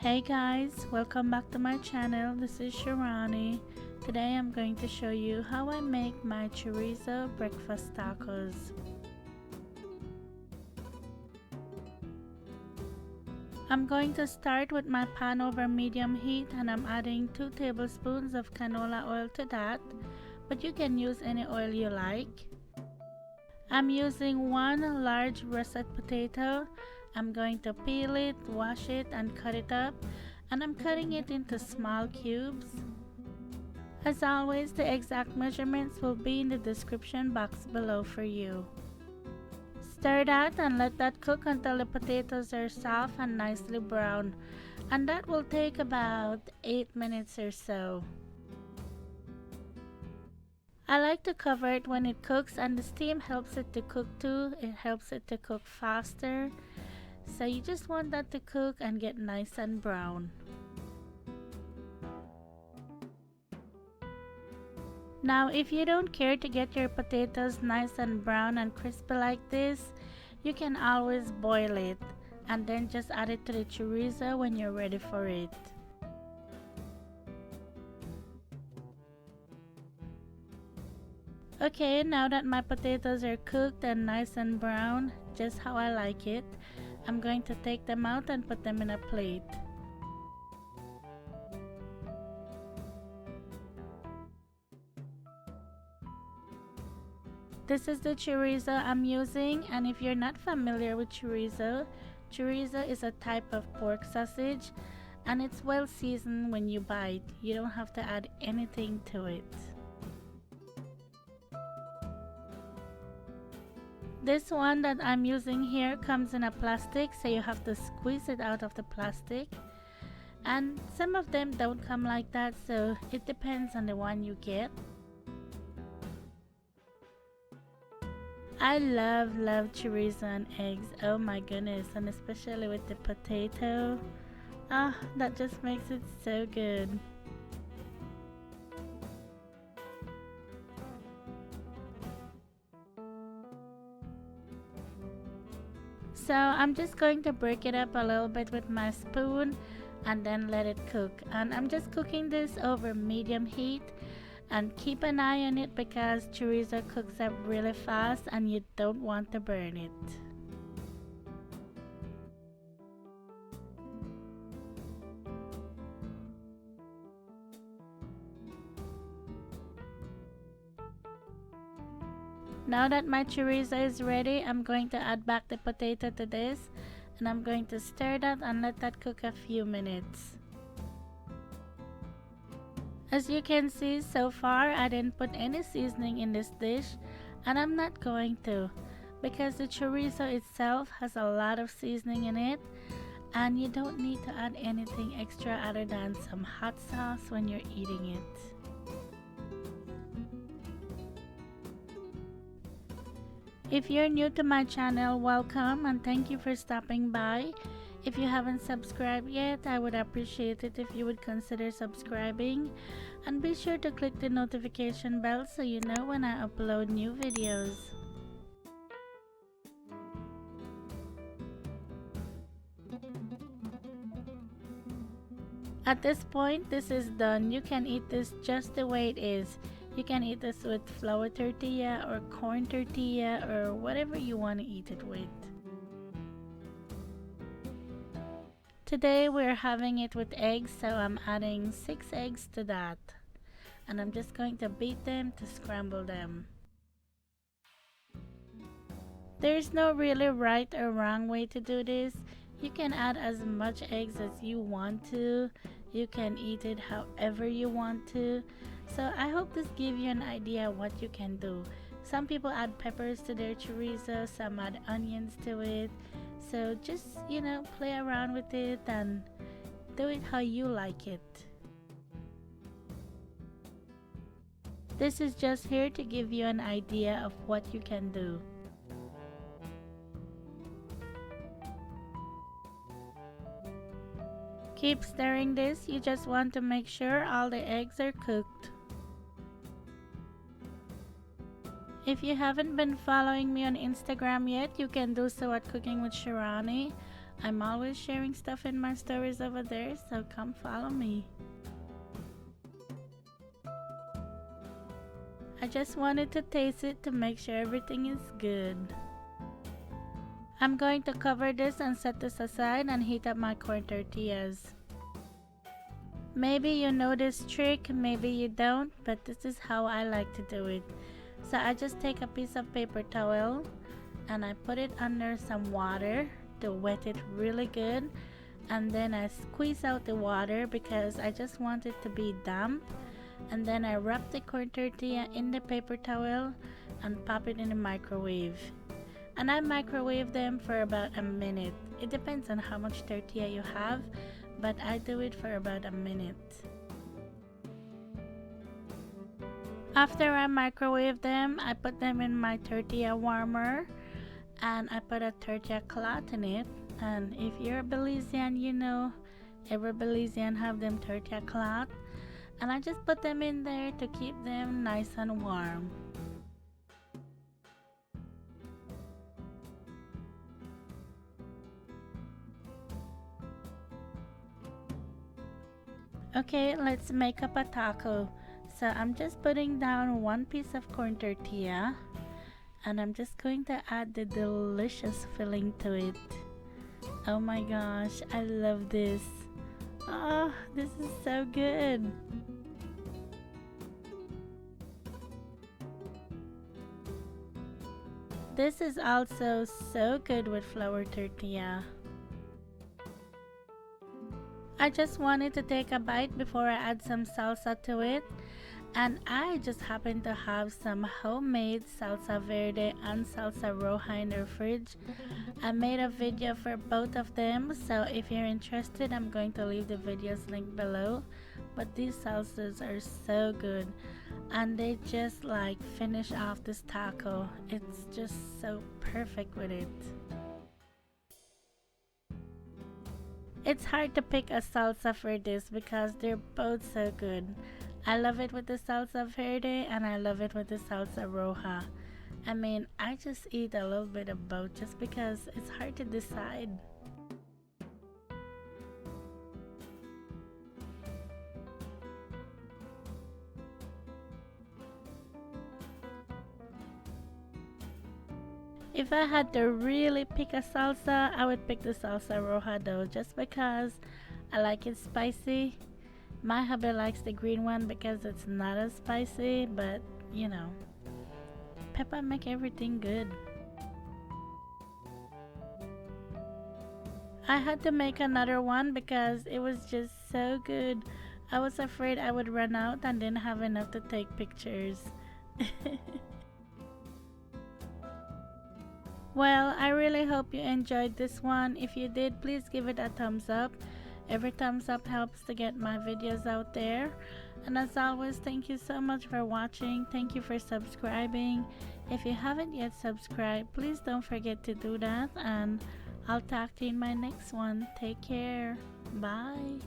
Hey guys, welcome back to my channel. This is Shirani. Today I'm going to show you how I make my chorizo breakfast tacos. I'm going to start with my pan over medium heat and I'm adding 2 tablespoons of canola oil to that, but you can use any oil you like. I'm using 1 large russet potato. I'm going to peel it, wash it, and cut it up, and I'm cutting it into small cubes. As always, the exact measurements will be in the description box below for you. Stir that and let that cook until the potatoes are soft and nicely brown, and that will take about 8 minutes or so. I like to cover it when it cooks, and the steam helps it to cook too. It helps it to cook faster. So you just want that to cook and get nice and brown. Now if you don't care to get your potatoes nice and brown and crispy like this, you can always boil it and then just add it to the chorizo when you're ready for it. Okay, now that my potatoes are cooked and nice and brown, just how I like it, I'm going to take them out and put them in a plate. This is the chorizo I'm using, and if you're not familiar with chorizo, chorizo is a type of pork sausage and it's well seasoned when you bite. You don't have to add anything to it. This one that I'm using here comes in a plastic, so you have to squeeze it out of the plastic. And some of them don't come like that, so it depends on the one you get. I love chorizo and eggs. Oh my goodness, and especially with the potato. Ah, that just makes it so good. So I'm just going to break it up a little bit with my spoon and then let it cook. And I'm just cooking this over medium heat, and keep an eye on it because chorizo cooks up really fast and you don't want to burn it. Now that my chorizo is ready, I'm going to add back the potato to this, and I'm going to stir that and let that cook a few minutes. As you can see, so far I didn't put any seasoning in this dish, and I'm not going to, because the chorizo itself has a lot of seasoning in it, and you don't need to add anything extra other than some hot sauce when you're eating it. If you're new to my channel, welcome and thank you for stopping by. If you haven't subscribed yet, I would appreciate it if you would consider subscribing, and be sure to click the notification bell so you know when I upload new videos. At this point, this is done. You can eat this just the way it is. You can eat this with flour tortilla or corn tortilla or whatever you want to eat it with. Today we're having it with eggs, so I'm adding 6 eggs to that. And I'm just going to beat them to scramble them. There's no really right or wrong way to do this. You can add as much eggs as you want to. You can eat it however you want to. So I hope this gives you an idea what you can do. Some people add peppers to their chorizo, some add onions to it. So just, play around with it and do it how you like it. This is just here to give you an idea of what you can do. Keep stirring this. You just want to make sure all the eggs are cooked. If you haven't been following me on Instagram yet, you can do so at Cooking with Shirani. I'm always sharing stuff in my stories over there, so come follow me. I just wanted to taste it to make sure everything is good. I'm going to cover this and set this aside and heat up my corn tortillas. Maybe you know this trick, maybe you don't, but this is how I like to do it. So I just take a piece of paper towel and I put it under some water to wet it really good, and then I squeeze out the water because I just want it to be damp, and then I wrap the corn tortilla in the paper towel and pop it in the microwave. And I microwave them for about a minute. It depends on how much tortilla you have, but I do it for about a minute. After I microwave them, I put them in my tortilla warmer and I put a tortilla cloth in it. And if you're a Belizean, you know every Belizean have them tortilla cloth. And I just put them in there to keep them nice and warm. Okay, let's make up a taco. So I'm just putting down one piece of corn tortilla and I'm just going to add the delicious filling to it. Oh my gosh, I love this. Oh, this is so good. This is also so good with flour tortilla. I just wanted to take a bite before I add some salsa to it, and I just happen to have some homemade Salsa Verde and Salsa Roja in the fridge. I made a video for both of them, so if you're interested, I'm going to leave the videos link below. But these salsas are so good, and they just like finish off this taco. It's just so perfect with it. It's hard to pick a salsa for this because they're both so good. I love it with the Salsa Verde and I love it with the Salsa Roja. I mean, I just eat a little bit of both just because it's hard to decide. If I had to really pick a salsa, I would pick the Salsa Roja though, just because I like it spicy. My hubby likes the green one because it's not as spicy, but you know, pepper make everything good. I had to make another one because it was just so good. I was afraid I would run out and didn't have enough to take pictures. Well, I really hope you enjoyed this one. If you did, please give it a thumbs up. Every thumbs up helps to get my videos out there. And as always, thank you so much for watching. Thank you for subscribing. If you haven't yet subscribed, please don't forget to do that. And I'll talk to you in my next one. Take care. Bye.